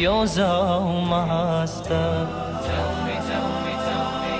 yours, oh Master. Tell me, tell me, tell me.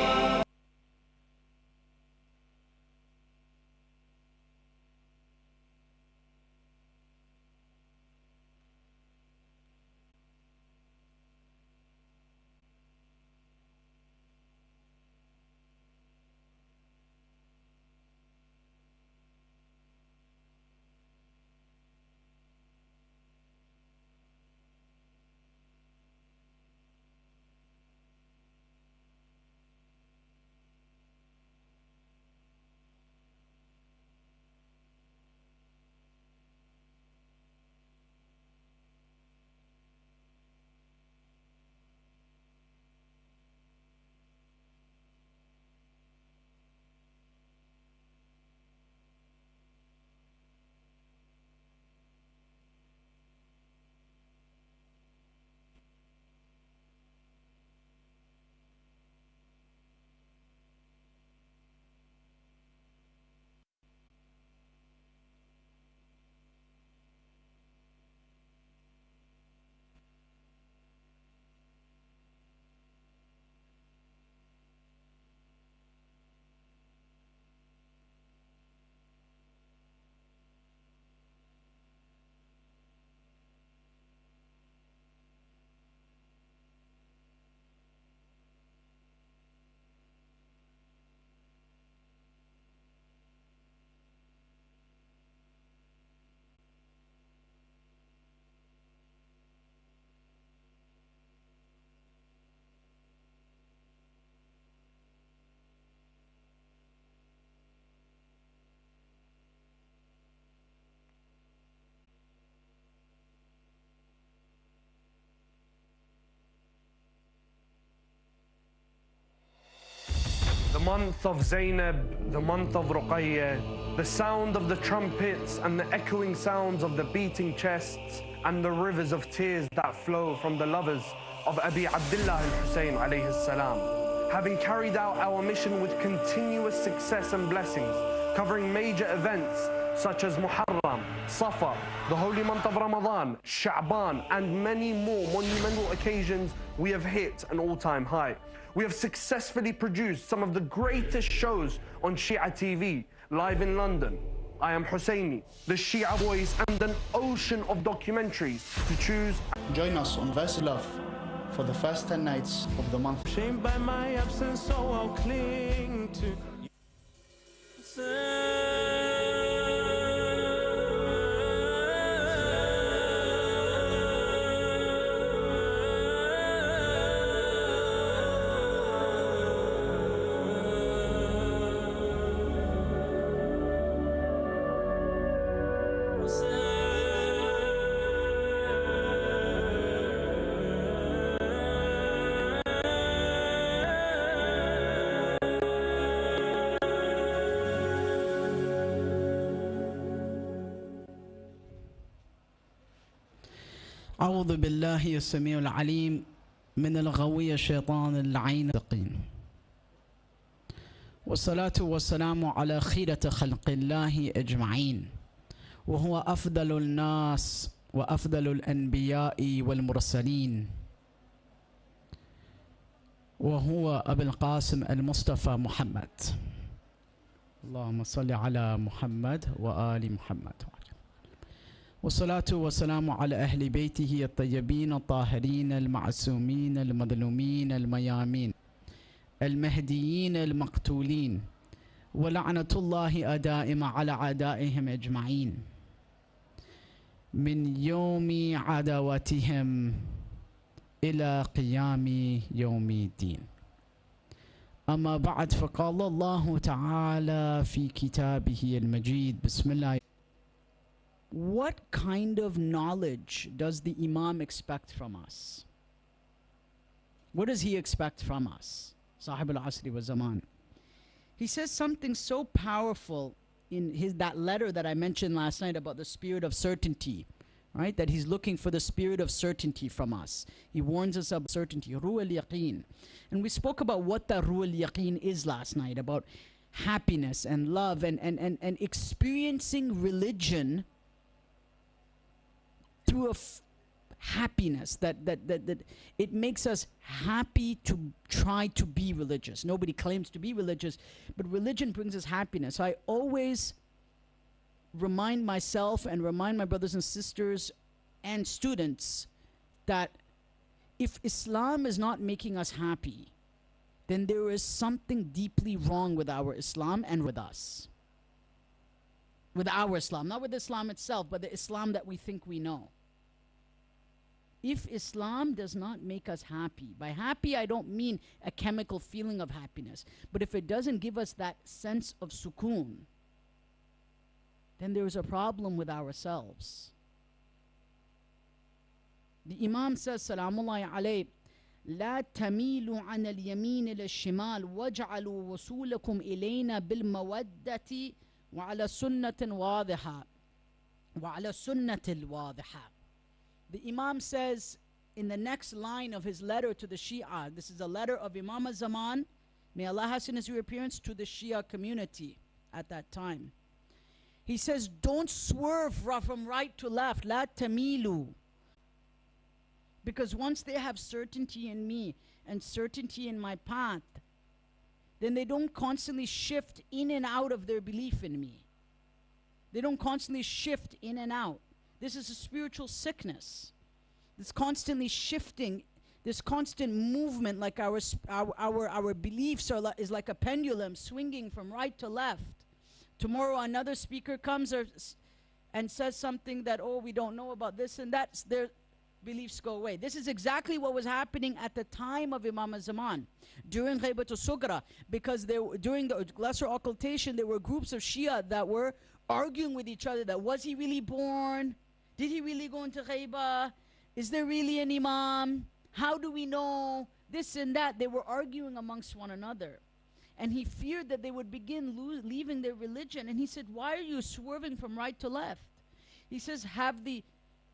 The month of Zainab, the month of Ruqayyah, the sound of the trumpets and the echoing sounds of the beating chests and the rivers of tears that flow from the lovers of Abi Abdullah al-Hussein alayhi salam. Having carried out our mission with continuous success and blessings, covering major events such as Muharram, Safar, the holy month of Ramadan, Sha'ban, and many more monumental occasions, we have hit an all-time high. We have successfully produced some of the greatest shows on Shia TV, live in London, I Am Husseini, The Shia Voice, and an ocean of documentaries to choose. Join us on Verse Love for the first 10 nights of the month. Shamed by my absence, so I'll cling to you. أعوذ بالله السميع العليم من الغوي الشيطان اللعين الدقين والصلاة والسلام على خيرة خلق الله أجمعين وهو أفضل الناس وأفضل الأنبياء والمرسلين وهو أبو القاسم المصطفى محمد. اللهم صل على محمد وآل محمد والصلاة والسلام على أهل بيته الطيبين الطاهرين المعصومين المظلومين الميامين المهديين المقتولين ولعنة الله دائمة على أعدائهم أجمعين من يوم عداوتهم إلى قيام يوم الدين. أما بعد، فقال الله تعالى في كتابه المجيد بسم الله. What kind of knowledge does the Imam expect from us? What does he expect from us? Sahib al-Asri wa Zaman. He says something so powerful in that letter that I mentioned last night about the spirit of certainty, right? That he's looking for the spirit of certainty from us. He warns us of certainty, ruh al-yaqeen. And we spoke about what the ruh al-yaqeen is last night, about happiness and love and experiencing religion through happiness, that it makes us happy to try to be religious. Nobody claims to be religious, but religion brings us happiness. I always remind myself and remind my brothers and sisters and students that if Islam is not making us happy, then there is something deeply wrong with our Islam and with us. With our Islam, not with Islam itself, but the Islam that we think we know. If Islam does not make us happy, by happy I don't mean a chemical feeling of happiness, but if it doesn't give us that sense of sukoon, then there is a problem with ourselves. The Imam says, Salamullahi alayhi, لا تميلوا عن اليمين إلى الشمال واجعلوا وصولكم إلينا بالمودة وعلى سنة واضحة وعلى السنة الواضحة. The Imam says in the next line of his letter to the Shia, this is a letter of Imam al-Zaman, may Allah hasten his reappearance, to the Shia community at that time. He says, don't swerve from right to left, law تميلوا. Because once they have certainty in me and certainty in my path, then they don't constantly shift in and out of their belief in me. They don't constantly shift in and out. This is a spiritual sickness. This constantly shifting, this constant movement, like our beliefs is like a pendulum swinging from right to left. Tomorrow another speaker comes and says something that, oh, we don't know about this and that. Their beliefs go away. This is exactly what was happening at the time of Imam al-Zaman during Ghaibat al-Sugra, because during the lesser occultation there were groups of Shia that were arguing with each other that was he really born? Did he really go into Ghaibah? Is there really an Imam? How do we know? This and that. They were arguing amongst one another. And he feared that they would begin leaving their religion. And he said, why are you swerving from right to left? He says, have the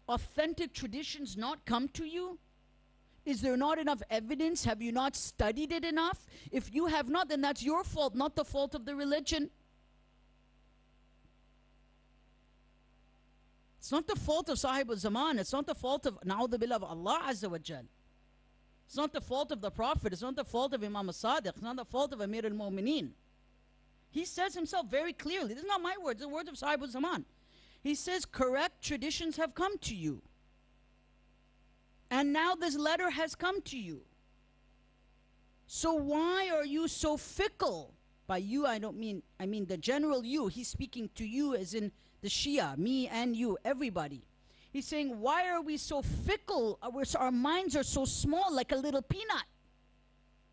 authentic traditions not come to you? Is there not enough evidence? Have you not studied it enough? If you have not, then that's your fault, not the fault of the religion. It's not the fault of Sahib al-Zaman. It's not the fault of Na'udhu Billah of Allah Azza wa Jal. It's not the fault of the Prophet. It's not the fault of Imam al-Sadiq. It's not the fault of Amir al-Mu'mineen. He says himself very clearly, this is not my words, the words of Sahib al-Zaman. He says, correct traditions have come to you. And now this letter has come to you. So why are you so fickle? By you, I mean the general you. He's speaking to you as in the Shia, me and you, everybody. He's saying, why are we so fickle? Our minds are so small, like a little peanut.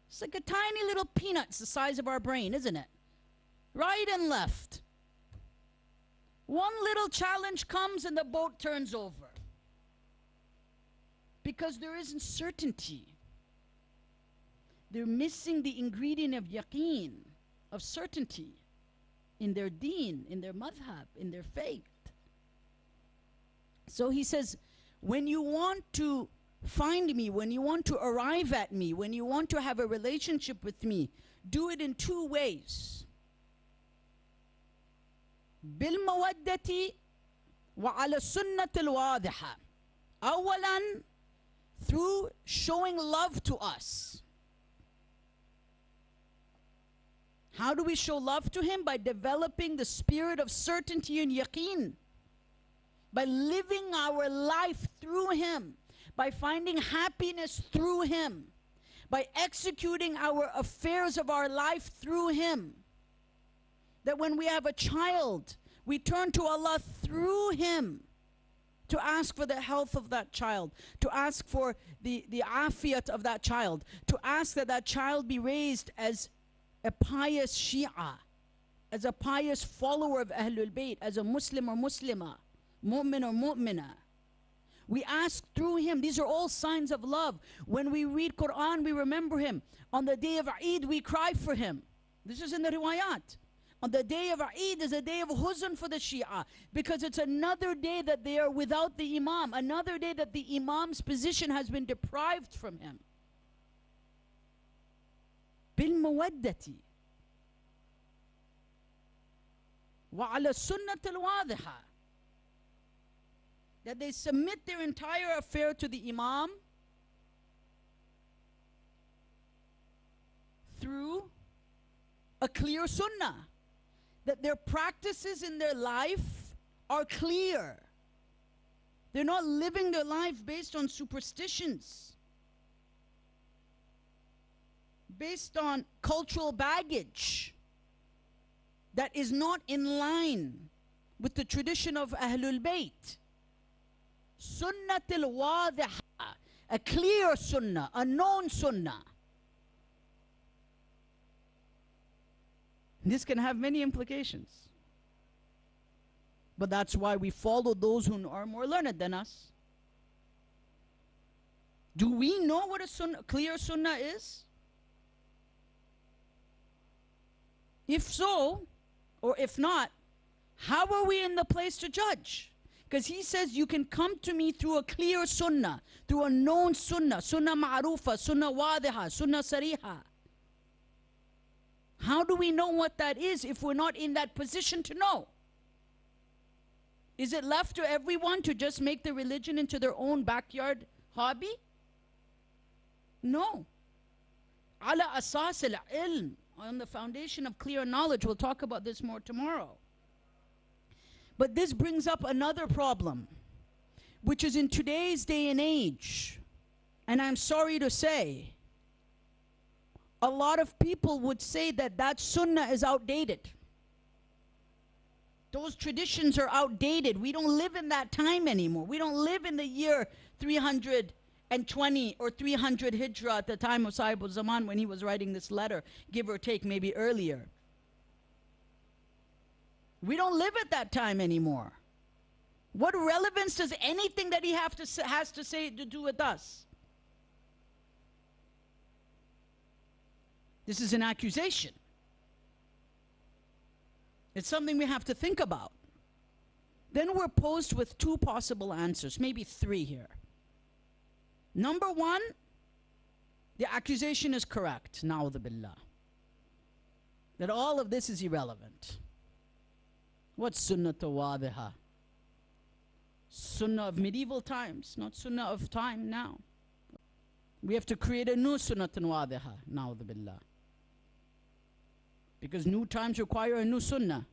It's like a tiny little peanut. It's the size of our brain, isn't it? Right and left. One little challenge comes and the boat turns over. Because there isn't certainty. They're missing the ingredient of yaqeen, of certainty, in their deen, in their madhab, in their faith. So he says, when you want to find me, when you want to arrive at me, when you want to have a relationship with me, do it in two ways. بالمودة وعلى السنة الواضحة. أولاً, through showing love to us. How do we show love to him? By developing the spirit of certainty and yaqeen. By living our life through him. By finding happiness through him. By executing our affairs of our life through him. That when we have a child, we turn to Allah through him to ask for the health of that child, to ask for the afiyat of that child, to ask that that child be raised as a pious Shia, as a pious follower of Ahlul Bayt, as a Muslim or Muslimah, mu'min or mu'minah. We ask through him. These are all signs of love. When we read Quran, we remember him. On the day of Eid, we cry for him. This is in the riwayat. On the day of Eid is a day of huzn for the Shia, because it's another day that they are without the Imam, another day that the Imam's position has been deprived from him. بالمودة وعلى السنة الواضحة. that they submit their entire affair to the Imam through a clear sunnah, that their practices in their life are clear. They're not living their life based on superstitions, based on cultural baggage that is not in line with the tradition of Ahlul Bayt. Sunnatul wadiha, a clear sunnah, a known sunnah. This can have many implications. But that's why we follow those who are more learned than us. Do we know what a clear sunnah is? If so, or if not, how are we in the place to judge? Because he says you can come to me through a clear sunnah, through a known sunnah, sunnah ma'rufa, sunnah wadiha, sunnah sariha. How do we know what that is if we're not in that position to know? Is it left to everyone to just make the religion into their own backyard hobby? No. Ala asas al-ilm, on the foundation of clear knowledge. We'll talk about this more tomorrow. But this brings up another problem, which is in today's day and age, and I'm sorry to say, a lot of people would say that that sunnah is outdated. Those traditions are outdated. We don't live in that time anymore. We don't live in the year 320 or 300 Hijrah at the time of Sahib al-Zaman when he was writing this letter, give or take maybe earlier. We don't live at that time anymore. What relevance does anything that he has to say to do with us? This is an accusation. It's something we have to think about. Then we're posed with two possible answers, maybe three here. Number one, the accusation is correct, na'udhu billah, that all of this is irrelevant. What's sunnah wadiha? Sunnah of medieval times, not sunnah of time now. We have to create a new sunnah wadiha, na'udhu billah. Because new times require a new sunnah.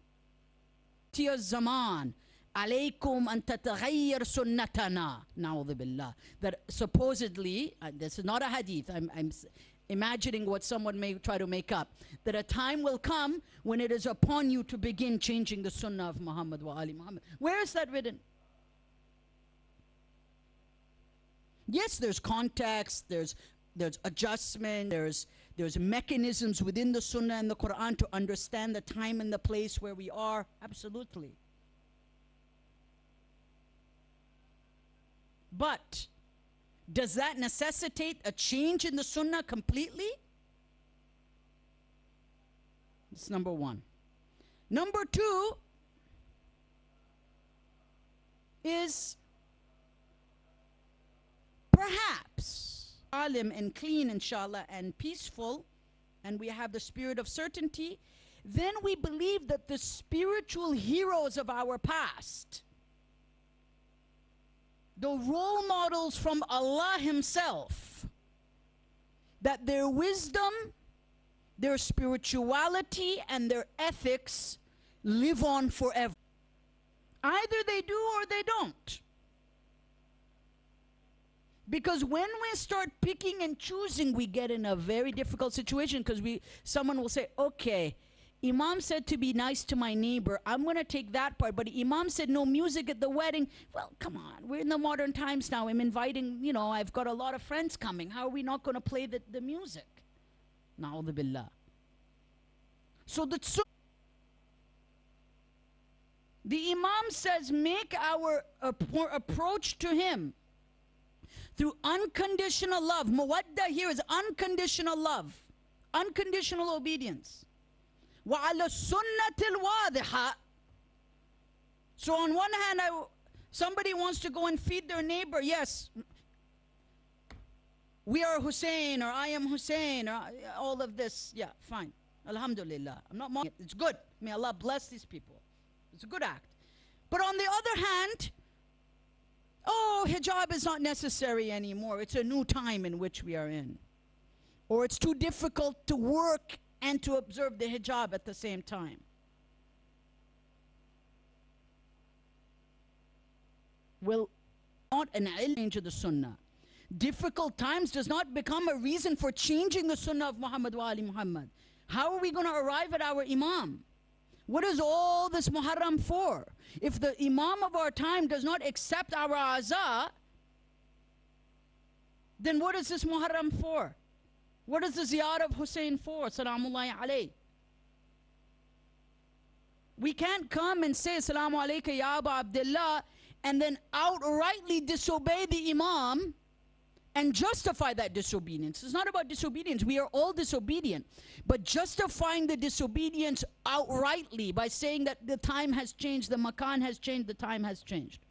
Tiya zaman, alaykum an tataghayyar sunnatana, na'udhu billah. That supposedly, this is not a hadith, I'm imagining what someone may try to make up, that a time will come when it is upon you to begin changing the sunnah of Muhammad wa ali Muhammad. Where is that written? Yes, there's context, there's adjustment, there's mechanisms within the Sunnah and the Quran to understand the time and the place where we are. Absolutely. But does that necessitate a change in the Sunnah completely? That's number one. Number two is perhaps alim and clean, inshallah, and peaceful, and we have the spirit of certainty, then we believe that the spiritual heroes of our past, the role models from Allah Himself, that their wisdom, their spirituality, and their ethics live on forever. Either they do or they don't. Because when we start picking and choosing, we get in a very difficult situation, because someone will say, okay, Imam said to be nice to my neighbor, I'm going to take that part, but Imam said no music at the wedding. Well, come on, we're in the modern times now. I'm inviting, I've got a lot of friends coming. How are we not going to play the music? Na'udhu billah. So the Imam says, make our approach to him through unconditional love. Mawadda here is unconditional love, unconditional obedience. وَعَلَى السُنَّةِ الْوَاضِحَةِ. So on one hand, somebody wants to go and feed their neighbor. Yes, we are Hussein, or I am Hussein, or all of this. Yeah, fine. Alhamdulillah. I'm not mocking it. It's good. May Allah bless these people. It's a good act. But on the other hand, Oh, hijab is not necessary anymore. It's a new time in which we are in. Or it's too difficult to work and to observe the hijab at the same time. Will not an change of the sunnah. Difficult times does not become a reason for changing the sunnah of Muhammad wa Ali Muhammad. How are we going to arrive at our imam? What is all this Muharram for? If the imam of our time does not accept our azah, then what is this Muharram for? What is the ziyarah of Hussein for? Salamullahi alayhi. We can't come and say Assalamu alayka ya Aba Abdullah and then outrightly disobey the imam and justify that disobedience. It's not about disobedience. We are all disobedient. But justifying the disobedience outrightly by saying that the time has changed, the makan has changed, the time has changed.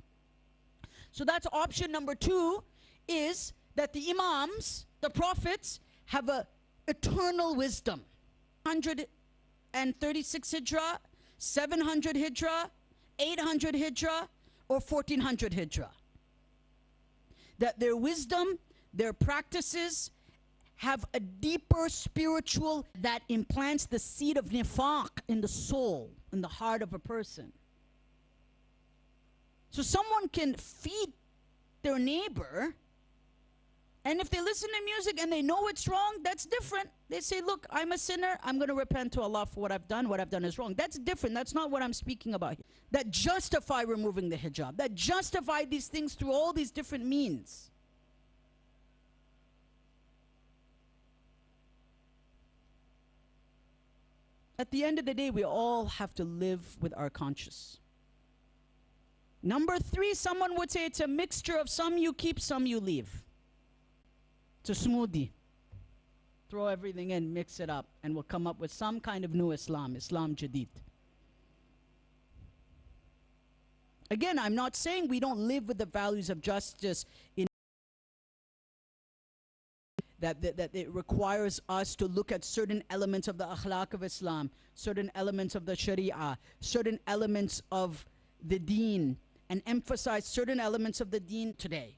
So that's option number 2, is that the imams, the prophets, have a eternal wisdom. 136 hijrah, 700 hijrah, 800 hijrah, or 1400 hijrah. That their wisdom, their practices have a deeper spiritual that implants the seed of nifaq in the soul, in the heart of a person. So someone can feed their neighbor, and if they listen to music and they know it's wrong, that's different. They say, look, I'm a sinner, I'm going to repent to Allah for what I've done is wrong. That's different. That's not what I'm speaking about here. That justify removing the hijab, that justify these things through all these different means. At the end of the day, we all have to live with our conscience. Number 3, someone would say it's a mixture of some you keep, some you leave. It's a smoothie. Throw everything in, mix it up, and we'll come up with some kind of new Islam, Islam Jadid. Again, I'm not saying we don't live with the values of justice in that it requires us to look at certain elements of the akhlaq of Islam, certain elements of the Sharia, certain elements of the deen, and emphasize certain elements of the deen today,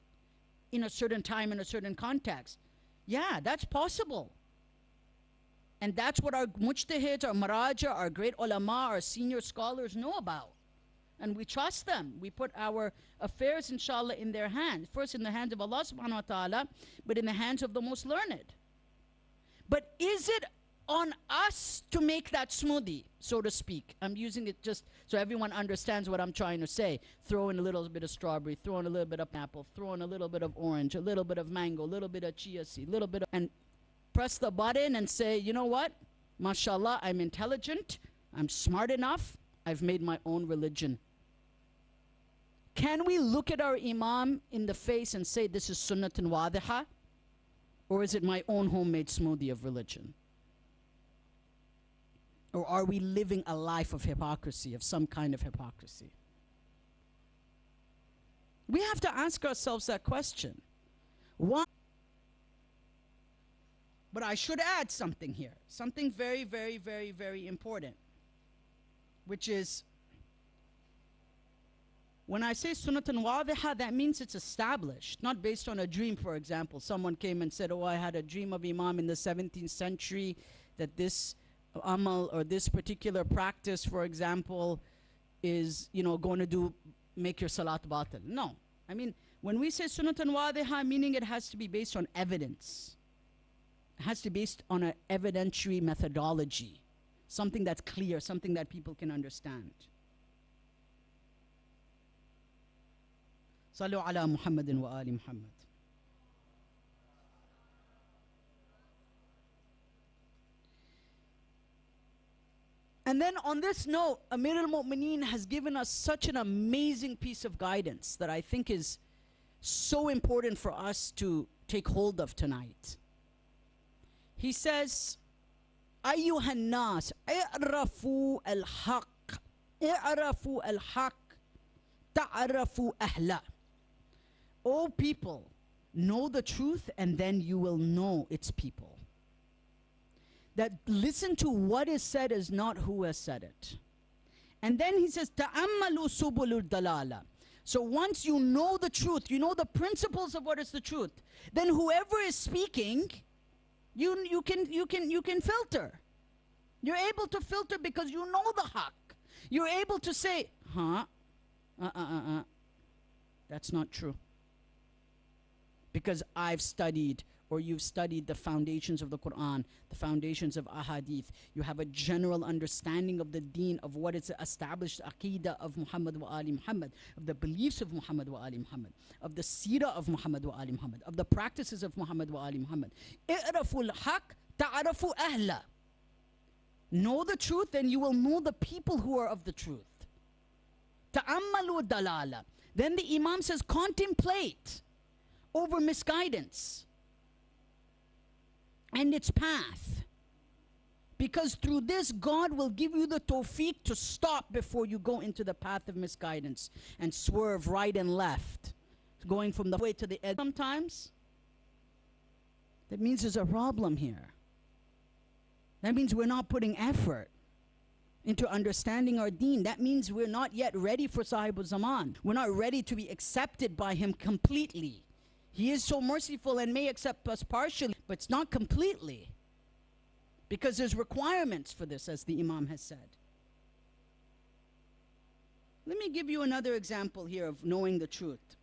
in a certain time, in a certain context. Yeah, that's possible. And that's what our mujtahids, our maraja, our great ulama, our senior scholars know about. And we trust them. We put our affairs, inshallah, in their hands. First in the hands of Allah subhanahu wa ta'ala, but in the hands of the most learned. But is it on us to make that smoothie, so to speak? I'm using it just so everyone understands what I'm trying to say. Throw in a little bit of strawberry, throw in a little bit of apple, throw in a little bit of orange, a little bit of mango, a little bit of chia seed, a little bit of, and press the button and say, you know what? MashaAllah, I'm intelligent, I'm smart enough, I've made my own religion. Can we look at our imam in the face and say this is sunnatun wadiha? Or is it my own homemade smoothie of religion? Or are we living a life of hypocrisy, of some kind of hypocrisy? We have to ask ourselves that question. Why? But I should add something here, something very, very, very, very important, which is, when I say sunnatun wadiha, that means it's established, not based on a dream, for example. Someone came and said, oh, I had a dream of Imam in the 17th century that this amal or this particular practice, for example, is, going to make your salat batil. No. I mean, when we say sunnatun wadiha, meaning it has to be based on evidence. It has to be based on an evidentiary methodology, something that's clear, something that people can understand. Sallu ala Muhammadin wa ali Muhammad. And then on this note, Amir al-Mu'mineen has given us such an amazing piece of guidance that I think is so important for us to take hold of tonight. He says, Ayyuhan nas, i'rafu al-haq, i'rafu al-haq, ta'arafu ahla. O people, know the truth and then you will know its people. That listen to what is said is not who has said it. And then he says, ta'ammalu subulud dalala. So once you know the truth, you know the principles of what is the truth, then whoever is speaking, you can filter. You're able to filter because you know the haqq. You're able to say, that's not true. Because I've studied, or you've studied the foundations of the Quran, the foundations of ahadith. You have a general understanding of the deen, of what is the established aqidah of Muhammad wa Ali Muhammad, of the beliefs of Muhammad wa Ali Muhammad, of the seerah of Muhammad wa Ali Muhammad, of the practices of Muhammad wa Ali Muhammad. I'raful haqq ta'arafu ahla. Know the truth, then you will know the people who are of the truth. Ta'ammalu dalala. Then the Imam says, contemplate over misguidance and its path. Because through this, God will give you the tawfiq to stop before you go into the path of misguidance and swerve right and left, going from the way to the edge. Sometimes, that means there's a problem here. That means we're not putting effort into understanding our deen. That means we're not yet ready for Sahibul Zaman. We're not ready to be accepted by him completely. He is so merciful and may accept us partially, but it's not completely. Because there's requirements for this, as the Imam has said. Let me give you another example here of knowing the truth.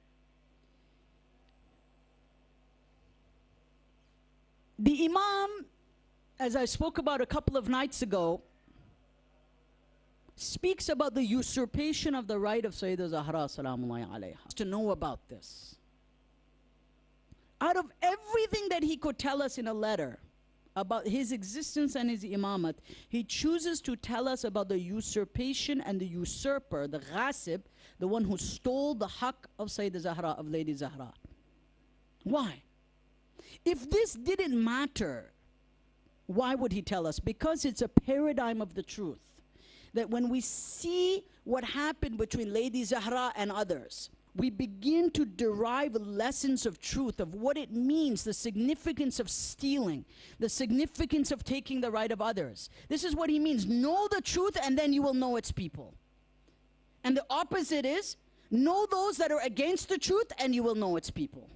The Imam, as I spoke about a couple of nights ago, speaks about the usurpation of the right of Sayyidah Zahra salamullahi alayha. To know about this. Out of everything that he could tell us in a letter about his existence and his imamat, he chooses to tell us about the usurpation and the usurper, the ghasib, the one who stole the haqq of Sayyidah Zahra, of Lady Zahra. Why? If this didn't matter, why would he tell us? Because it's a paradigm of the truth. That when we see what happened between Lady Zahra and others, we begin to derive lessons of truth, of what it means, the significance of stealing, the significance of taking the right of others. This is what he means. Know the truth and then you will know its people. And the opposite is, know those that are against the truth and you will know its people.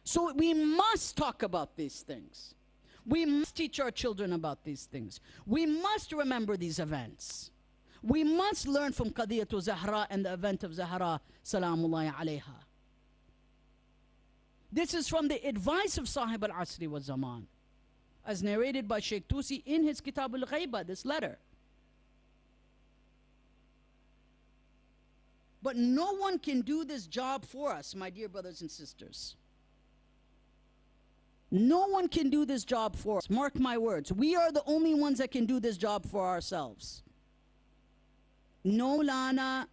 So we must talk about these things. We must teach our children about these things. We must remember these events. We must learn from Qadiyatu Zahra and the event of Zahra salamullahi alayha. This is from the advice of Sahib al-Asri wa Zaman, as narrated by Sheikh Tusi in his Kitab al-Ghaiba, this letter. But no one can do this job for us, my dear brothers and sisters. No one can do this job for us. Mark my words. We are the only ones that can do this job for ourselves. No lana,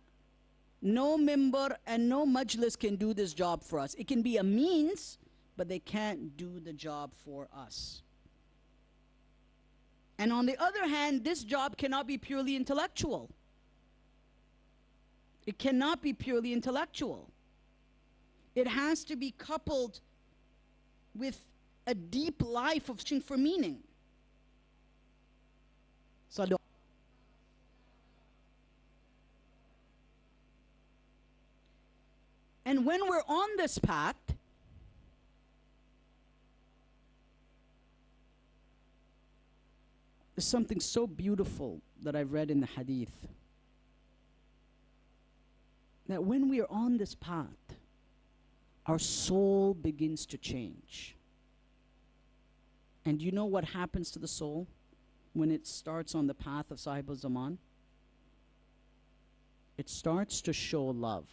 no mimbar, and no majlis can do this job for us. It can be a means, but they can't do the job for us. And on the other hand, this job cannot be purely intellectual. It cannot be purely intellectual. It has to be coupled with a deep life of searching for meaning. And when we're on this path, there's something so beautiful that I've read in the hadith. That when we are on this path, our soul begins to change. And you know what happens to the soul when it starts on the path of Sahib al-Zaman? It starts to show love.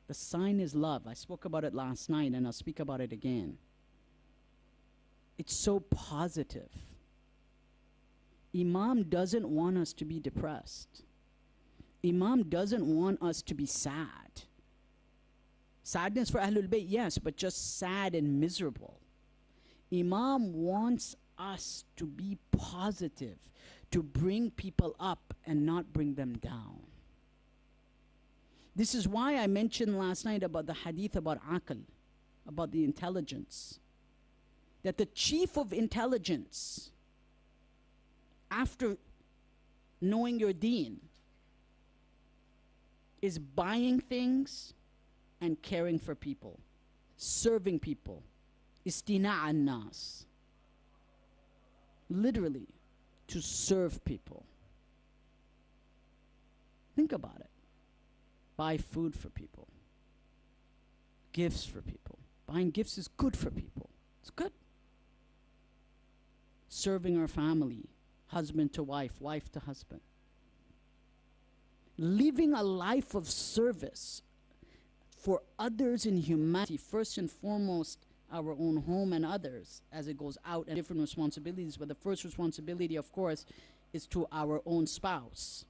The sign is love. I spoke about it last night and I'll speak about it again. It's so positive. Imam doesn't want us to be depressed. Imam doesn't want us to be sad. Sadness for Ahlul Bayt, yes, but just sad and miserable. Imam wants us to be positive, to bring people up and not bring them down. This is why I mentioned last night about the hadith about aql, about the intelligence. That the chief of intelligence, after knowing your deen is buying things and caring for people, serving people. Istina' an-nas. Literally, to serve people. Think about it. Buy food for people. Gifts for people. Buying gifts is good for people. It's good. Serving our family, husband to wife, wife to husband. Living a life of service for others in humanity, first and foremost, our own home and others, as it goes out and different responsibilities. But the first responsibility, of course, is to our own spouse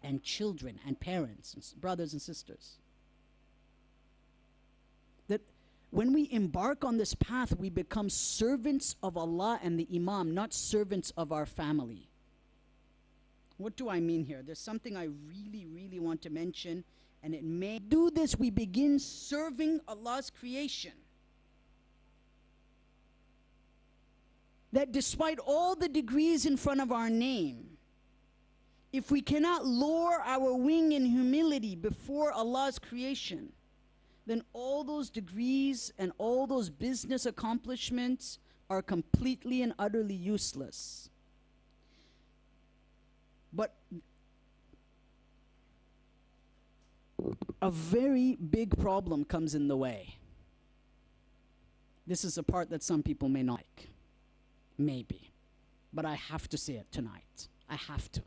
and children and parents and brothers and sisters. That when we embark on this path, we become servants of Allah and the Imam, not servants of our family. What do I mean here? There's something I really, really want to mention, and it may do this, we begin serving Allah's creation. That despite all the degrees in front of our name, if we cannot lower our wing in humility before Allah's creation, then all those degrees and all those business accomplishments are completely and utterly useless. But a very big problem comes in the way. This is a part that some people may not like. Maybe. But I have to say it tonight. I have to.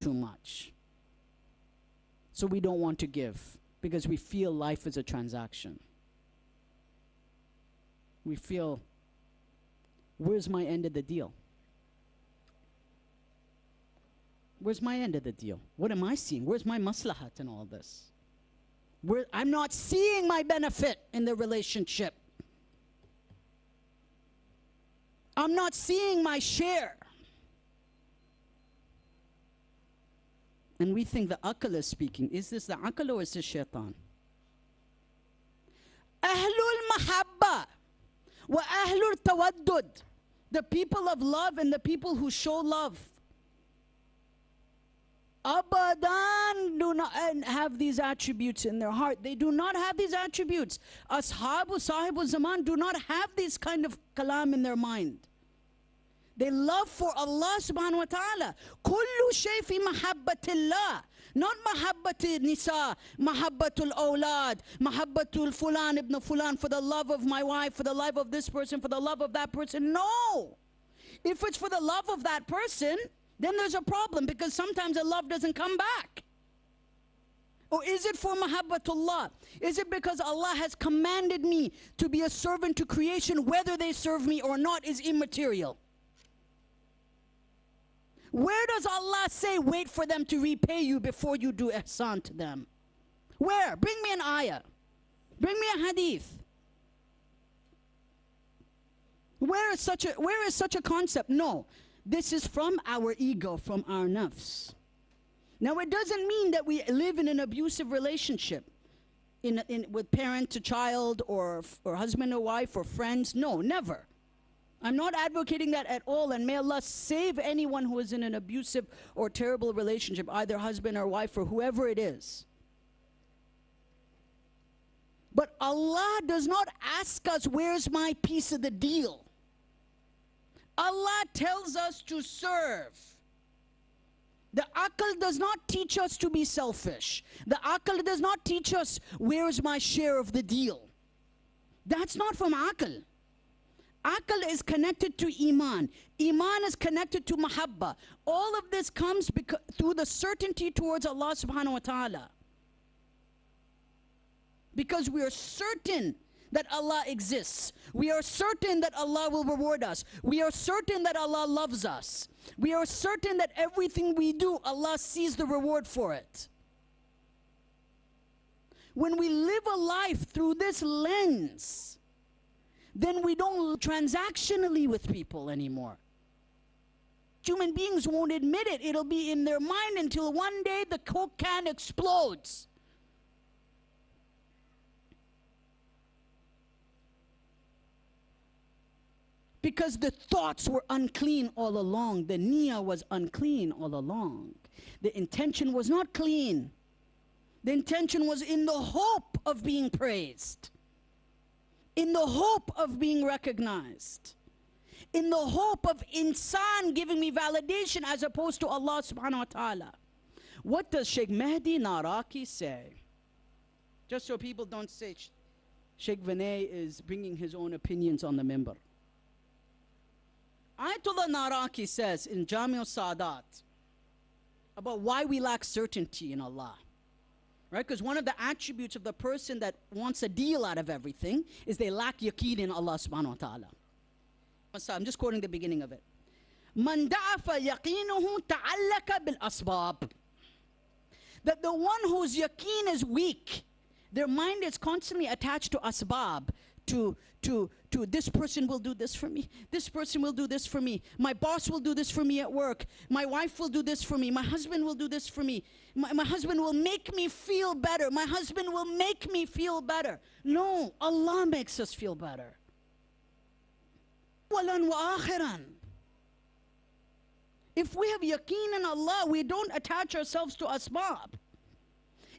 Too much. So we don't want to give because we feel life is a transaction. We feel, where's my end of the deal? Where's my end of the deal? What am I seeing? Where's my maslahat in all this? I'm not seeing my benefit in the relationship. I'm not seeing my share. And we think the aql is speaking. Is this the aql or is this shaitan? Ahlul mahabba wa ahlul tawaddud. The people of love and the people who show love. Abadan do not have these attributes in their heart. They do not have these attributes. Ashabu sahibu zaman do not have this kind of kalam in their mind. They love for Allah subhanahu wa ta'ala. Kullu shay fi mahabbatillah. Not mahabbatul nisa, mahabbatul awlad, mahabbatul fulan ibn fulan, for the love of my wife, for the love of this person, for the love of that person. No. If it's for the love of that person, then there's a problem, because sometimes the love doesn't come back. Or is it for mahabbatullah? Is it because Allah has commanded me to be a servant to creation? Whether they serve me or not is immaterial. Where does Allah say, wait for them to repay you before you do ihsan to them? Where? Bring me an ayah. Bring me a hadith. Where is such a concept? No. This is from our ego, from our nafs. Now, it doesn't mean that we live in an abusive relationship with parent to child or husband or wife or friends. No, never. I'm not advocating that at all, and may Allah save anyone who is in an abusive or terrible relationship, either husband or wife or whoever it is. But Allah does not ask us, where's my piece of the deal? Allah tells us to serve. The aql does not teach us to be selfish. The aql does not teach us, where's my share of the deal? That's not from aql. Aql is connected to iman. Iman is connected to mahabba. All of this comes through the certainty towards Allah subhanahu wa ta'ala. Because we are certain that Allah exists. We are certain that Allah will reward us. We are certain that Allah loves us. We are certain that everything we do, Allah sees the reward for it. When we live a life through this lens, then we don't live transactionally with people anymore. Human beings won't admit it. It'll be in their mind until one day the Coke can explodes. Because the thoughts were unclean all along. The niyyah was unclean all along. The intention was not clean. The intention was in the hope of being praised, in the hope of being recognized, in the hope of insan giving me validation as opposed to Allah subhanahu wa ta'ala. What does Sheikh Mehdi Naraki say? Just so people don't say Sheikh Vinay is bringing his own opinions on the minbar. Ayatollah Naraki says in Jami' al-Sadat about why we lack certainty in Allah. Right? Because one of the attributes of the person that wants a deal out of everything is they lack yaqeen in Allah subhanahu wa ta'ala. I'm just quoting the beginning of it. Man da'afa yaqinuhu ta'allaka bil asbab. That the one whose yaqeen is weak, their mind is constantly attached to asbab, to this person will do this for me, this person will do this for me, my boss will do this for me at work, my wife will do this for me, my husband will do this for me, my husband will make me feel better, my husband will make me feel better. No, Allah makes us feel better. Walan wa akhiran. If we have yaqeen in Allah, we don't attach ourselves to asbab.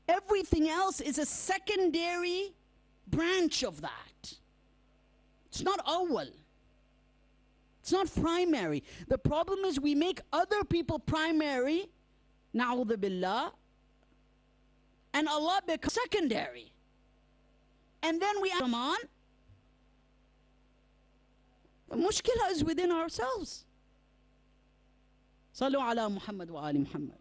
Everything else is a secondary branch of that. It's not awwal. It's not primary. The problem is we make other people primary, na'udhu billah, and Allah becomes secondary. And then we come on. The mushkila is within ourselves. Sallu ala Muhammad wa ali Muhammad.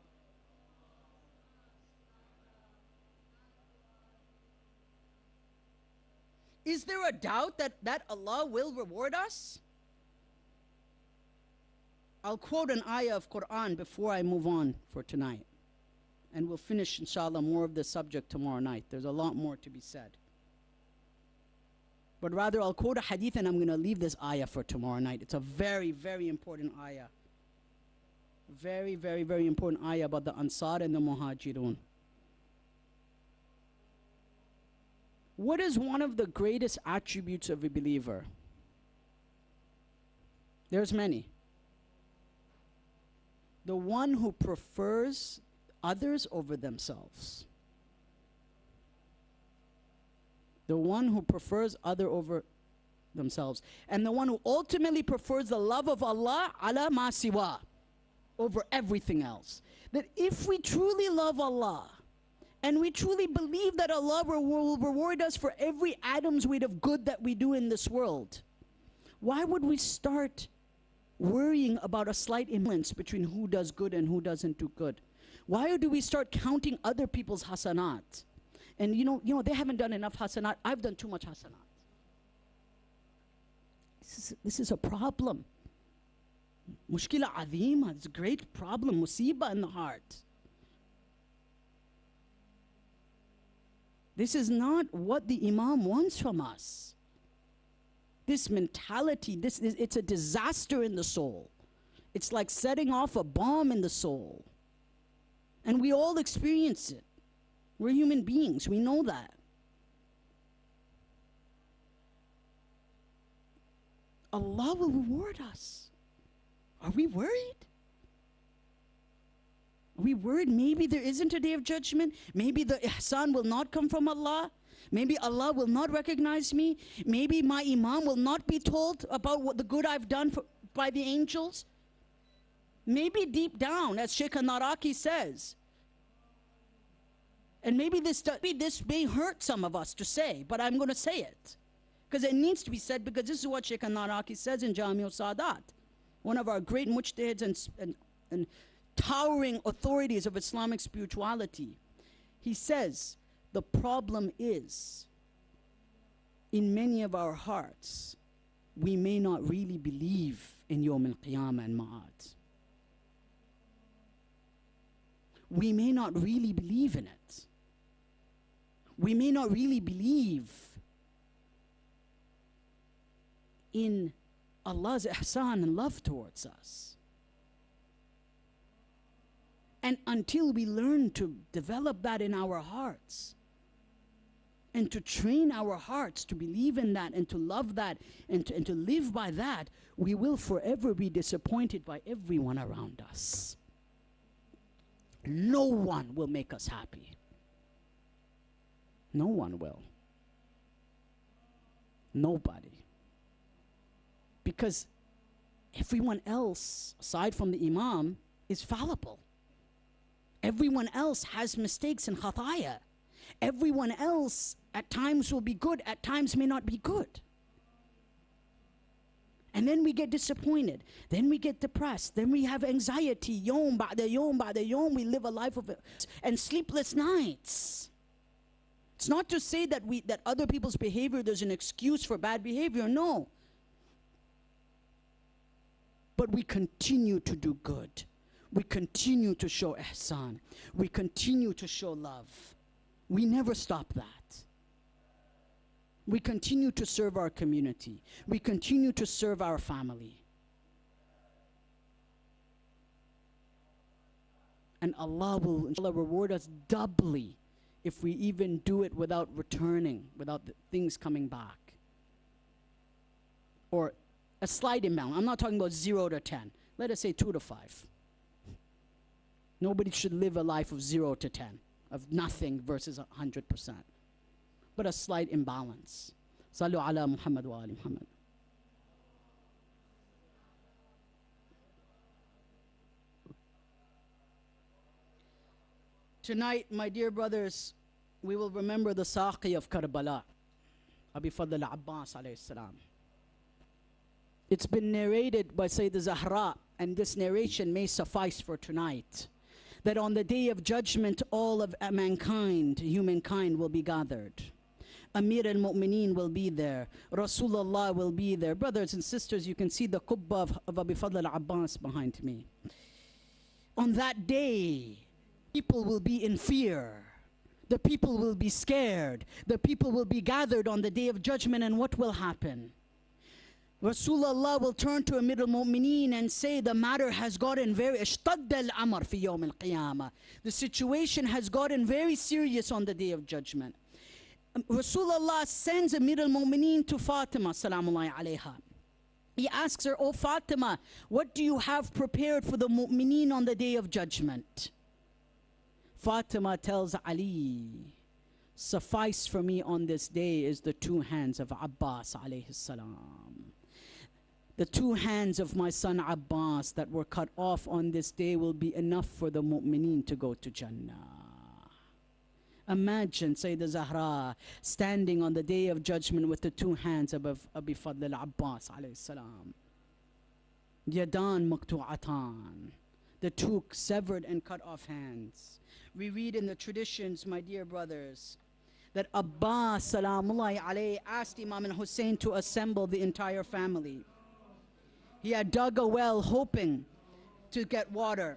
Is there a doubt that Allah will reward us? I'll quote an ayah of Quran before I move on for tonight. And we'll finish, inshallah, more of the subject tomorrow night. There's a lot more to be said. But rather, I'll quote a hadith and I'm going to leave this ayah for tomorrow night. It's a very, very important ayah. Very, very, very important ayah about the Ansar and the Muhajirun. What is one of the greatest attributes of a believer? There's many. The one who prefers others over themselves. The one who prefers other over themselves. And the one who ultimately prefers the love of Allah ala ma siwa, over everything else. That if we truly love Allah, and we truly believe that Allah will reward us for every atom's weight of good that we do in this world, why would we start worrying about a slight imbalance between who does good and who doesn't do good? Why do we start counting other people's hasanat? And you know, they haven't done enough hasanat. I've done too much hasanat. This is a problem. Mushkila azima. It's a great problem. Musibah in the heart. This is not what the Imam wants from us. This mentality, it's a disaster in the soul. It's like setting off a bomb in the soul. And we all experience it. We're human beings, we know that. Allah will reward us. Are we worried? Are we worried maybe there isn't a day of judgment? Maybe the ihsan will not come from Allah? Maybe Allah will not recognize me? Maybe my imam will not be told about what the good I've done by the angels? Maybe deep down, as Sheikh Naraki says, and maybe this may hurt some of us to say, but I'm going to say it. Because it needs to be said, because this is what Sheikh Naraki says in Jami' al-Sadat. One of our great mujtahids and towering authorities of Islamic spirituality. He says, the problem is, in many of our hearts, we may not really believe in Yawm al-Qiyamah and Ma'ad. We may not really believe in it. We may not really believe in Allah's ihsan and love towards us. And until we learn to develop that in our hearts, and to train our hearts to believe in that and to love that and to live by that, we will forever be disappointed by everyone around us. No one will make us happy. No one will. Nobody. Because everyone else, aside from the Imam, is fallible. Everyone else has mistakes and khataya. Everyone else at times will be good, at times may not be good. And then we get disappointed. Then we get depressed. Then we have anxiety. Yom ba'da yom ba'da yom. We live a life of it. And sleepless nights. It's not to say that that other people's behavior, there's an excuse for bad behavior. No. But we continue to do good. We continue to show ihsan. We continue to show love. We never stop that. We continue to serve our community. We continue to serve our family. And Allah will inshallah reward us doubly if we even do it without returning, without the things coming back. Or a slight amount. I'm not talking about 0 to 10. Let us say 2 to 5. Nobody should live a life of 0 to 10, of nothing versus 100%. But a slight imbalance. Sallu ala Muhammad wa ali Muhammad. Tonight, my dear brothers, we will remember the Saqi of Karbala, Abi Fadl Abbas alayhi salam. It's been narrated by Sayyida Zahra, and this narration may suffice for tonight, that on the day of judgment, all of mankind, humankind, will be gathered. Amir al-Mu'mineen will be there. Rasulullah will be there. Brothers and sisters, you can see the qubba of Abi Fadl al-Abbas behind me. On that day, people will be in fear. The people will be scared. The people will be gathered on the day of judgment, and what will happen? Rasulullah will turn to Amir al-Mu'mineen and say, the matter has gotten very, the situation has gotten very serious on the day of judgment. Rasulullah sends Amir al-Mu'mineen to Fatima, salamullahi alayha. He asks her, "Oh Fatima, what do you have prepared for the mu'mineen on the day of judgment?" Fatima tells Ali, "Suffice for me on this day is the 2 hands of Abbas alayhi salam. The 2 hands of my son Abbas that were cut off on this day will be enough for the mu'mineen to go to Jannah." Imagine Sayyida Zahra standing on the day of judgment with the 2 hands of Abi Fadl al-Abbas alayhi salam. Yadan maqtu'atan, the 2 severed and cut off hands. We read in the traditions, my dear brothers, that Abbas salamullahi alayhi asked Imam Hussein to assemble the entire family. He had dug a well hoping to get water,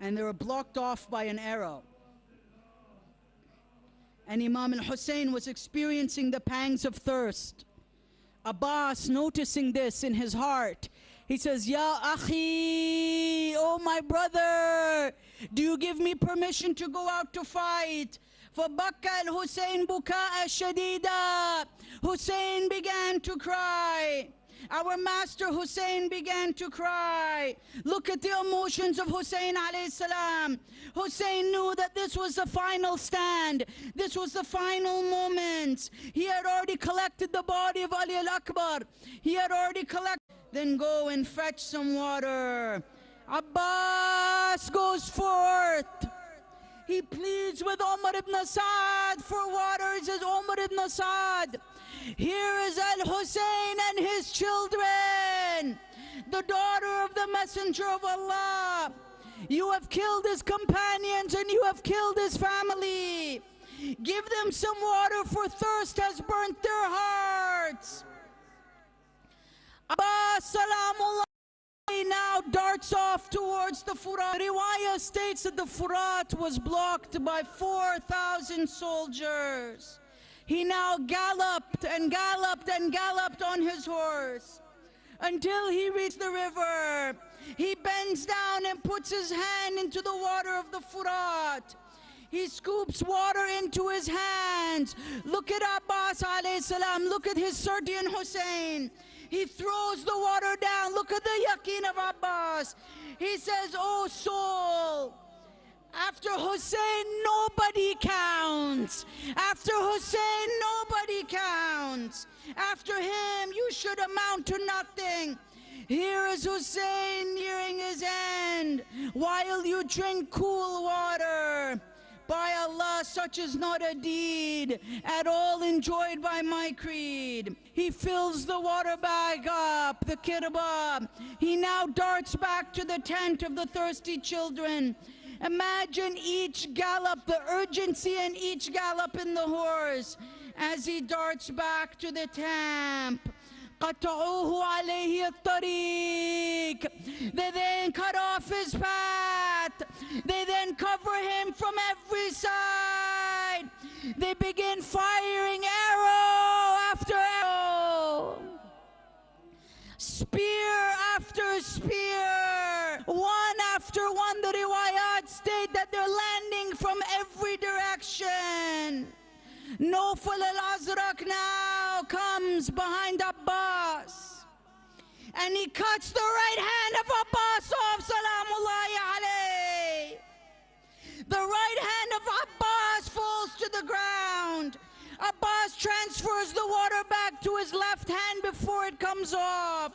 and they were blocked off by an arrow. And Imam Hussein was experiencing the pangs of thirst. Abbas, noticing this in his heart, he says, "Ya akhi, oh my brother, do you give me permission to go out to fight?" فَبَكَّ الْحُسَيْنُ بُكَاءً شَدِيدًا. Hussein began to cry. Our master Hussein began to cry. Look at the emotions of Hussein alayhi salam. Hussein knew that this was the final stand. This was the final moment. He had already collected the body of Ali al-Akbar. He had already collected. Then go and fetch some water. Abbas goes forth. He pleads with Umar ibn Saad for water. He says, "Umar ibn Saad, here is Al-Hussein and his children, the daughter of the Messenger of Allah. You have killed his companions and you have killed his family. Give them some water, for thirst has burnt their hearts." Abbas salamullah now darts off towards the Furat. Riwayah states that the Furat was blocked by 4,000 soldiers. He now galloped and galloped and galloped on his horse until he reached the river. He bends down and puts his hand into the water of the Furat. He scoops water into his hands. Look at Abbas alayhi salam. Look at his Serdian Hussein. He throws the water down. Look at the yaqeen of Abbas. He says, oh soul, after Hussein, nobody counts. After Hussein, nobody counts. After him, you should amount to nothing. Here is Hussein nearing his end, while you drink cool water. By Allah, such is not a deed at all enjoyed by my creed. He fills the water bag up, the kirba. He now darts back to the tent of the thirsty children. Imagine each gallop, the urgency in each gallop in the horse as he darts back to the camp. قطعوه عليه الطريق. They then cut off his path. They then cover him from every side. They begin firing arrow after arrow, spear after spear. One after one, the riwayat state that they're landing from every direction. Nawfal al-Azraq now comes behind Abbas, and he cuts the right hand of Abbas off, salamullahi alayh. The right hand of Abbas falls to the ground. Abbas transfers the water back to his left hand before it comes off.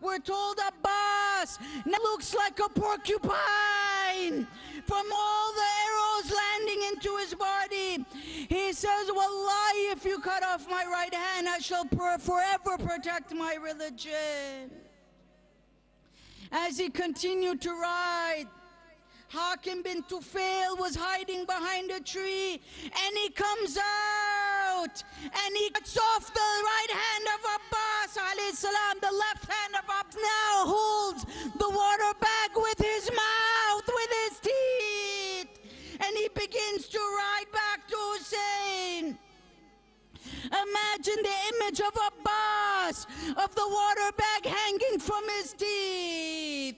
We're told Abbas now looks like a porcupine from all the arrows landing into his body. He says, Wallahi, if you cut off my right hand, I shall forever protect my religion. As he continued to ride, Hakim bin Tufail was hiding behind a tree, and he comes out and he cuts off the right hand of Abbas alayhi salam. The left hand of Abbas now holds the water bag with his mouth, with his teeth, and he begins to ride back to Hussein. Imagine the image of Abbas, of the water bag hanging from his teeth.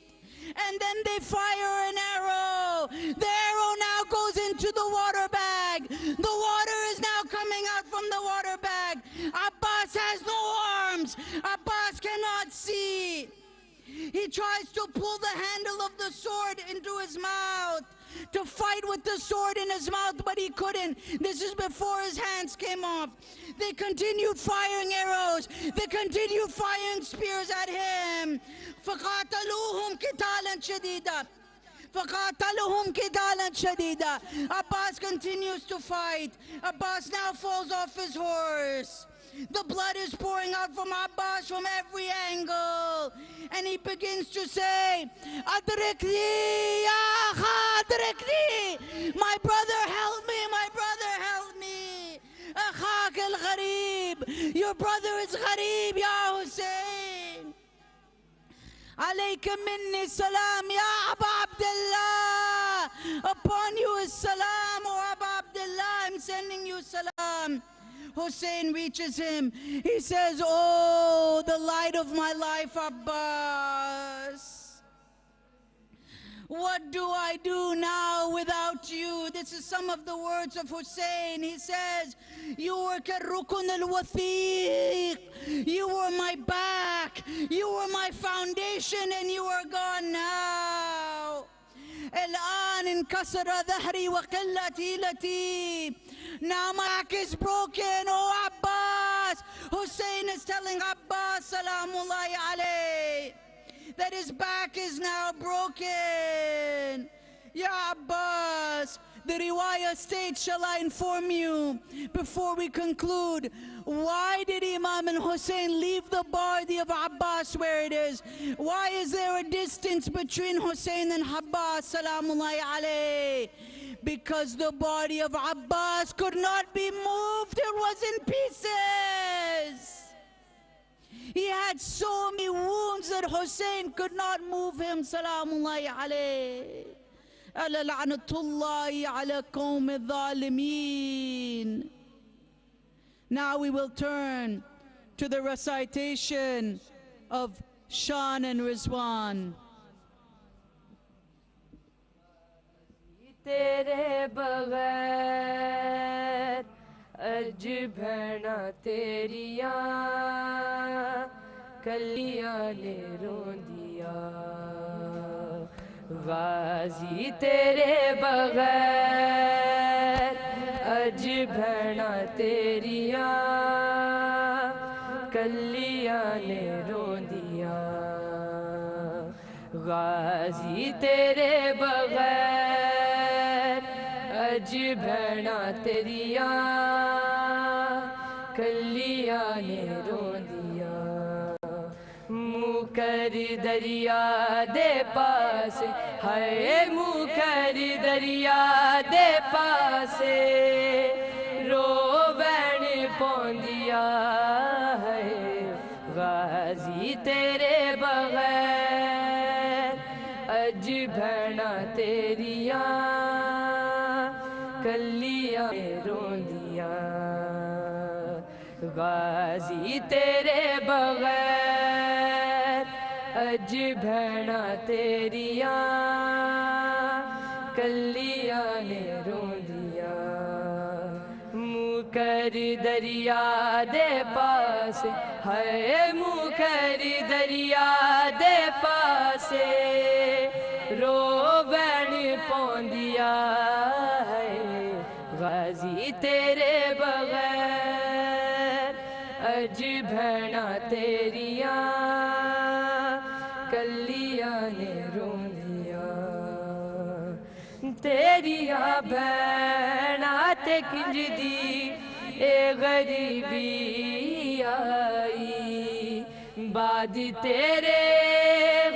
And then they fire an arrow. The arrow now goes into the water bag. The water is now coming out from the water bag. Abbas has no arms. Abbas cannot see. He tries to pull the handle of the sword into his mouth, to fight with the sword in his mouth, but he couldn't. This is before his hands came off. They continued firing arrows. They continued firing spears at him. فَقَاتَلُوهُمْ قِتَالًا شَدِيدًا. فَقَاتَلُوهُمْ قِتَالًا شَدِيدًا. Abbas continues to fight. Abbas now falls off his horse. The blood is pouring out from Abbas from every angle. And he begins to say, Adrikni, ya akha, adrikni. My brother, help me, my brother, help me. Akhak al-gharib. Your brother is gharib, ya Hussein. Alaykum minni salam, ya Aba Abdullah. Upon you is salam, O Aba Abdullah. I'm sending you salam. Hussein reaches him. He says, oh, the light of my life, Abbas. What do I do now without you? This is some of the words of Hussein. He says, you were karrukun al-wathiq. You were my back. You were my foundation, and you are gone now. الآن انكسر ظهري وقلت هيلتي. Now my back is broken, oh Abbas. Hussein is telling Abbas, salamullahi alayh, that his back is now broken. Ya Abbas, the riwayah states, shall I inform you, before we conclude, why did Imam and Hussein leave the body of Abbas where it is? Why is there a distance between Hussein and Abbas, salamullahi alayh? Because the body of Abbas could not be moved, it was in pieces. He had so many wounds that Hussein could not move him, salamullahi alayh. ألا لعنة الله على قوم الظالمين. Now we will turn to the recitation of Shan and Rizwan. تیرے بغیر اج بھینا تیریاں کلیاں نے روندیا غازی تیرے بغیر اج بھینا تیریاں کلیاں نے روندیا غازی تیرے بغیر اج بھینا تیریاں کلیاں نے روندیا منہ کر دریا دے پاس ہائے منہ کر دریا دے پاسے رو بین پوندیا ہے غازی تیرے بغیر اج بھینا تیریاں کلیاں روندیا غازی تیرے بغیر اج بھینا تیریاں کلیاں نے روندیا منہ کر دریا دے پاس ہے منہ کر دریا دے پاسے رو بین پوندیا ہے غازی تیرے بغیر اج بھینا تیریاں کلیاں نے روندیا تیریاں بھینا تے کنج دی اے غریبی آئی بعد تیرے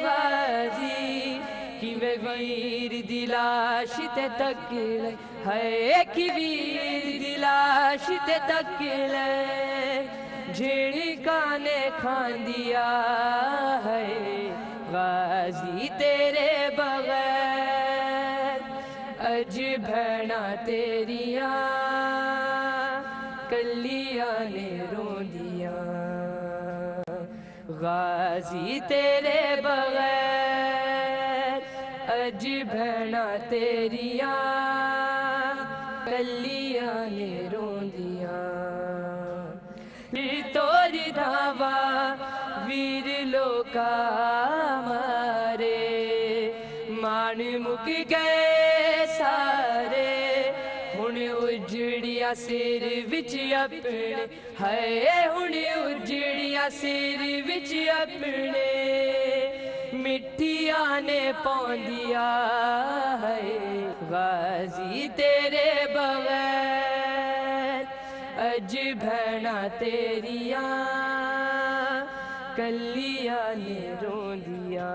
غازی کیویں ویر دی لاش تے تکلے ہے کی ویر دی لاش تے تکلے جھڑکاں نے کھاندیا ہے غازی تیرے بغیر اج بھینا تیریاں کلیاں نے روندیا غازی تیرے بغیر اج بھینا تیریاں کلیاں نے روندیا توری دھاوا ویر لوکا مارے مان مک گئے سارے ہن اجڑیا سر وچ اپنے ہے ہن اجڑیا سر وچ اپنے مٹیاں نے پوندیا ہے غازی تیرے بغیر اج بھینا تیریاں کلیاں نے روندیا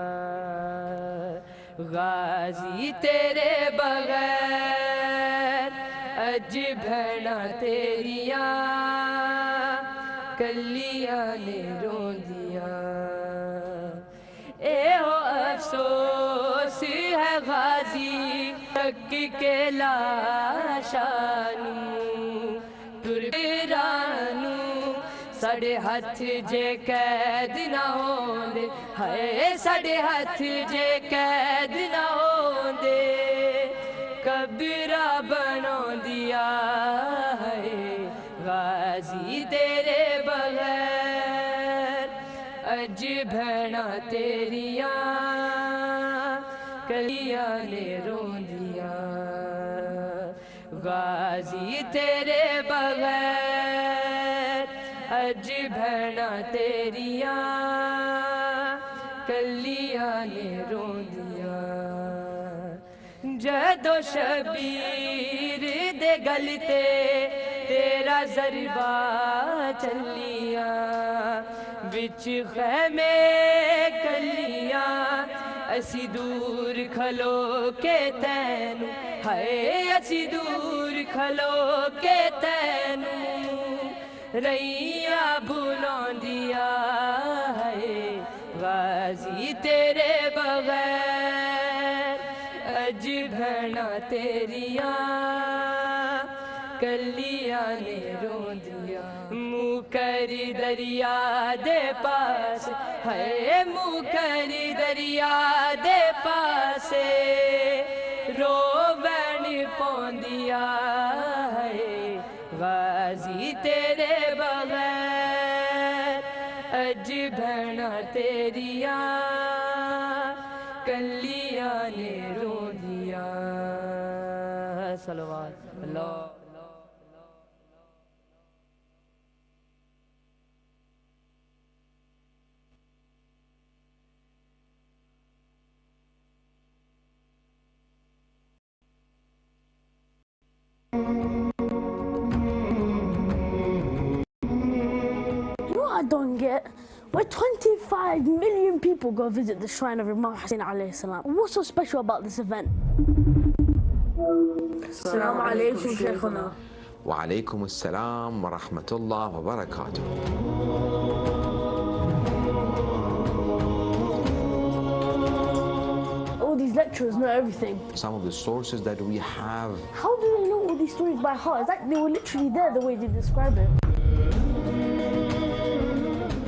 غازی تیرے بغیر اج بھینا تیریاں کلیاں نے روندیا اے ہو افسوس ہے غازی تک کے لاشانو تربیرانو ساڑے ہاتھ جے قید نہ ہوندے ہائے ساڑے ہاتھ جے قید نہ ہوندے قبرہ بناندیا ہے غازی تیرے بغیر اج بھینا تیریاں کلیاں نے روندیا غازی تیرے بغیر اج بھینا تیریاں کلیاں نے روندیا جدو شبیر دے گلتے تیرا ضربہ چلیاں وچ خیمے کلیاں اسی دور کھلو کے تینو ہائے اسی دور کھلو کے تینو رئیاں بلاندیا ہے غازی تیرے بغیر اج بھینا تیریاں کلیاں نے روندیا منہ کر دریا دے پاس ہے منہ کر دریا دے پاسے رو بین दिया है गाजी तेरे बगैर अज भैना तेरिया कलिया ने रो दिया सलवात अल्लाह I don't get where 25 million people go visit the shrine of Imam Hussein alayhi salam. What's so special about this event? Assalamu alaikum Shaykhuna. Wa alaikum assalam wa rahmatullah wa barakatuh. All these lecturers know everything. Some of the sources that we have. How do they know all these stories by heart? It's like they were literally there the way they describe it.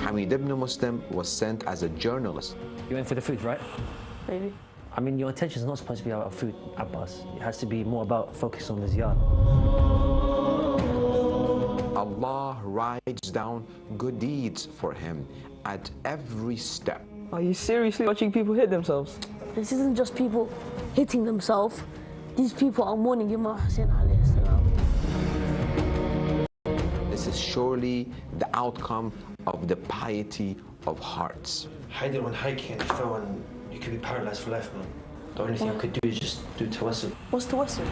Hamid ibn Muslim was sent as a journalist. You went for the food, right? Maybe. I mean, your attention is not supposed to be about food, Abbas. It has to be more about focus on the ziyarah. Allah writes down good deeds for him at every step. Are you seriously watching people hit themselves? This isn't just people hitting themselves. These people are mourning Imam Hussein alayhi salam. This is surely the outcome of the piety of hearts. Haider went hiking and he fell and you could be paralyzed for life, man. The only thing you could do is just do tawassul. What's tawassul?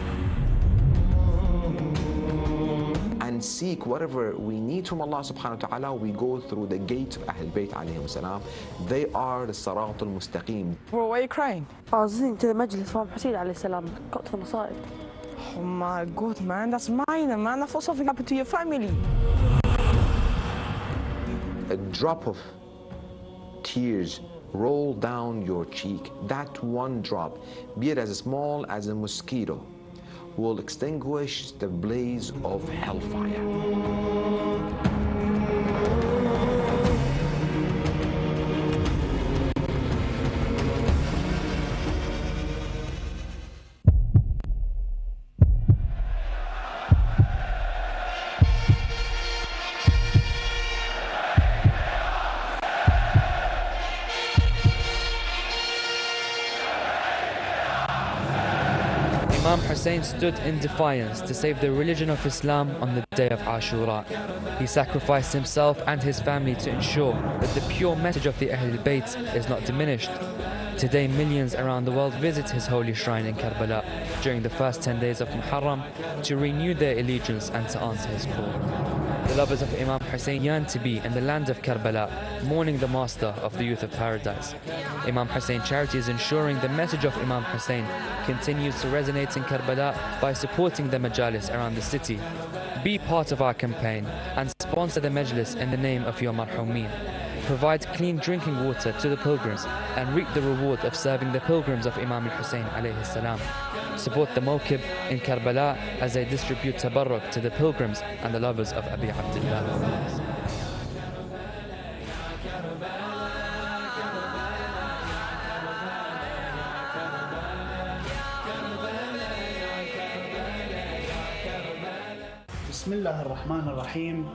And seek whatever we need from Allah subhanahu wa ta'ala. We go through the gate of Ahl Bayt alayhim salam. They are the Siratul Mustaqim. Bro, why are you crying? I was listening to the Majlis of Imam Hussein alayhi salam. Got to the Masa'ib. Oh my God, man, that's minor, man. I thought something happened to your family. A drop of tears roll down your cheek. That one drop, be it as small as a mosquito, will extinguish the blaze of hellfire. Imam Hussein stood in defiance to save the religion of Islam on the day of Ashura. He sacrificed himself and his family to ensure that the pure message of the Ahlul Bayt is not diminished. Today, millions around the world visit his holy shrine in Karbala during the first 10 days of Muharram to renew their allegiance and to answer his call. The lovers of Imam Hussein yearn to be in the land of Karbala, mourning the master of the youth of paradise. Imam Hussein Charity is ensuring the message of Imam Hussein continues to resonate in Karbala by supporting the majalis around the city. Be part of our campaign and sponsor the majlis in the name of your marhumeen. Provide clean drinking water to the pilgrims and reap the reward of serving the pilgrims of Imam Hussein alayhi salam. Support the Mawkib in Karbala as they distribute tabarruk to the pilgrims and the lovers of Abi Abdullah. Bismillah ar-Rahman ar-Rahim.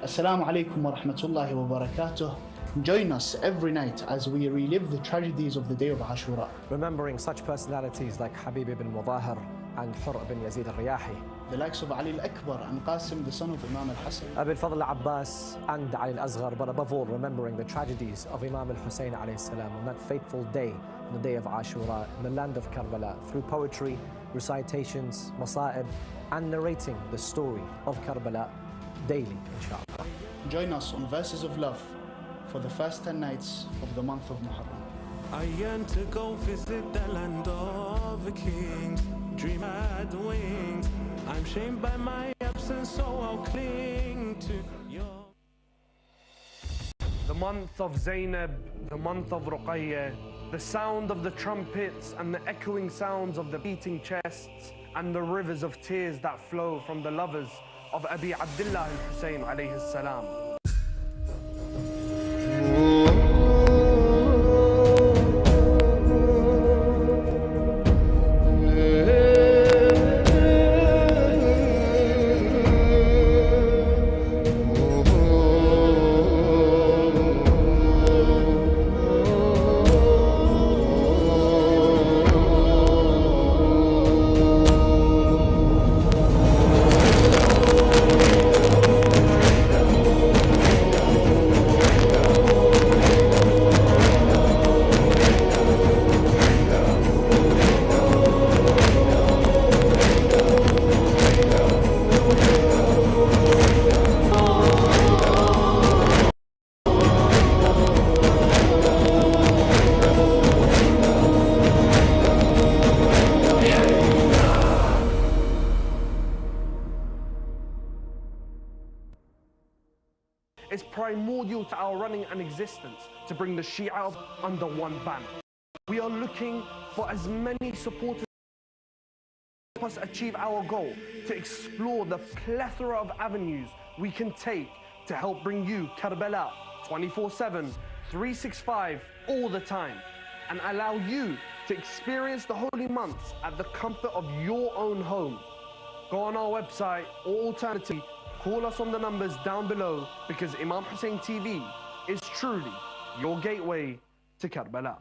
Assalamu alaikum wa rahmatullahi wa barakatuh. Join us every night as we relive the tragedies of the day of Ashura. Remembering such personalities like Habib ibn Mudahir and Hur ibn Yazid al-Riyahi. The likes of Ali al-Akbar and Qasim, the son of Imam al-Hassan. Abil Fadl al-Abbas and Ali al-Asghar, but above all remembering the tragedies of Imam al-Hussein alayhi salam on that fateful day, on the day of Ashura, in the land of Karbala, through poetry, recitations, masa'ib, and narrating the story of Karbala daily, inshallah. Join us on Verses of Love for the first 10 nights of the month of Muharram. I yearn to go visit the land of the kings, dream had wings. I'm shamed by my absence, so I'll cling to your. The month of Zainab, the month of Ruqayyah, the sound of the trumpets and the echoing sounds of the beating chests and the rivers of tears that flow from the lovers of Abi Abdullah al-Hussein alayhi salam. is primordial to our running and existence to bring the Shia under one banner. We are looking for as many supporters to help us achieve our goal, to explore the plethora of avenues we can take to help bring you Karbala 24/7, 365, all the time, and allow you to experience the holy months at the comfort of your own home. Go on our website, or alternatively, call us on the numbers down below, because Imam Hussein TV is truly your gateway to Karbala.